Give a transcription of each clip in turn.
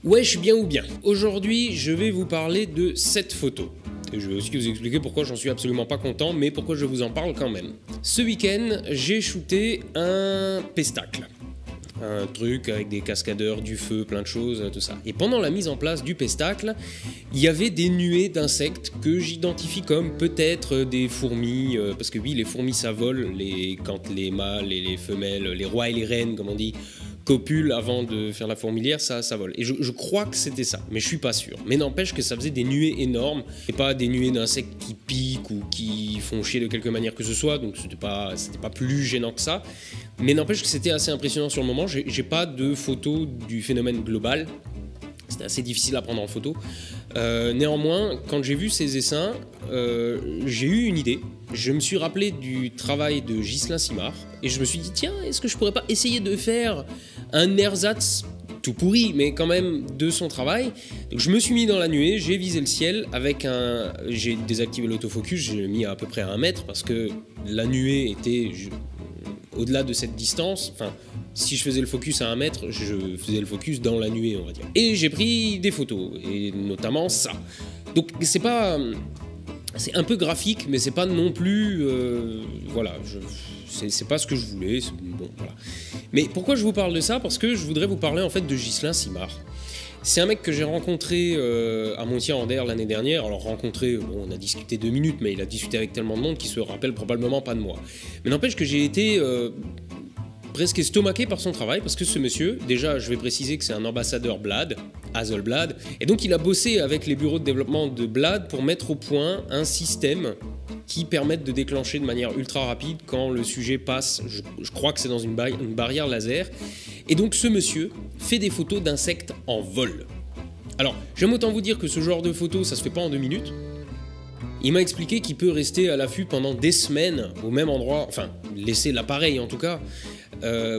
Wesh bien ou bien. Aujourd'hui, je vais vous parler de cette photo. Et je vais aussi vous expliquer pourquoi j'en suis absolument pas content, mais pourquoi je vous en parle quand même. Ce week-end, j'ai shooté un pestacle. Un truc avec des cascadeurs, du feu, plein de choses, tout ça. Et pendant la mise en place du pestacle, il y avait des nuées d'insectes que j'identifie comme peut-être des fourmis, parce que oui, les fourmis ça vole, quand les mâles et les femelles, les rois et les reines, comme on dit, copulent avant de faire la fourmilière, ça vole. Et je crois que c'était ça, mais je suis pas sûr. Mais n'empêche que ça faisait des nuées énormes, et pas des nuées d'insectes qui piquent ou qui font chier de quelque manière que ce soit, donc c'était pas plus gênant que ça. Mais n'empêche que c'était assez impressionnant sur le moment. J'ai pas de photo du phénomène global. C'était assez difficile à prendre en photo. Néanmoins, quand j'ai vu ces essaims, j'ai eu une idée. Je me suis rappelé du travail de Ghislain Simard et je me suis dit, tiens, est-ce que je pourrais pas essayer de faire un ersatz tout pourri, mais quand même de son travail. Donc je me suis mis dans la nuée, j'ai visé le ciel avec j'ai désactivé l'autofocus, j'ai mis à peu près à 1 mètre parce que la nuée était au-delà de cette distance. Enfin, si je faisais le focus à 1 mètre, je faisais le focus dans la nuée, on va dire. Et j'ai pris des photos, et notamment ça. Donc c'est pas... C'est un peu graphique, mais c'est pas non plus... voilà, c'est pas ce que je voulais. Bon, voilà. Mais pourquoi je vous parle de ça? Parce que je voudrais vous parler en fait de Ghislain Simard. C'est un mec que j'ai rencontré à Montier-en-Der l'année dernière. Alors rencontré, bon, on a discuté 2 minutes, mais il a discuté avec tellement de monde qu'il se rappelle probablement pas de moi. Mais n'empêche que j'ai été presque estomaqué par son travail, parce que ce monsieur, déjà je vais préciser que c'est un ambassadeur Blad, Hasselblad, et donc il a bossé avec les bureaux de développement de Blad pour mettre au point un système qui permette de déclencher de manière ultra rapide quand le sujet passe, je crois que c'est dans une barrière laser. Et donc ce monsieur fait des photos d'insectes en vol. Alors, j'aime autant vous dire que ce genre de photos, ça se fait pas en 2 minutes. Il m'a expliqué qu'il peut rester à l'affût pendant des semaines au même endroit, enfin, laisser l'appareil en tout cas,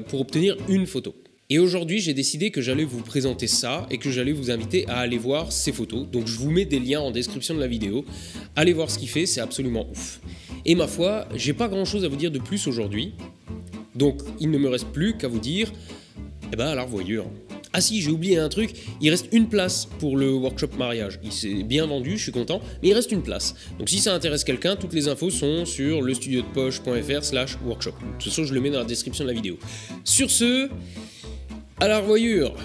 pour obtenir une photo. Et aujourd'hui, j'ai décidé que j'allais vous présenter ça et que j'allais vous inviter à aller voir ces photos. Donc je vous mets des liens en description de la vidéo. Allez voir ce qu'il fait, c'est absolument ouf. Et ma foi, j'ai pas grand chose à vous dire de plus aujourd'hui. Donc il ne me reste plus qu'à vous dire, eh ben à la revoyure. Ah si, j'ai oublié un truc, il reste une place pour le workshop mariage. Il s'est bien vendu, je suis content, mais il reste une place. Donc si ça intéresse quelqu'un, toutes les infos sont sur lestudiodepoche.fr/workshop. De toute façon, je le mets dans la description de la vidéo. Sur ce, à la revoyure.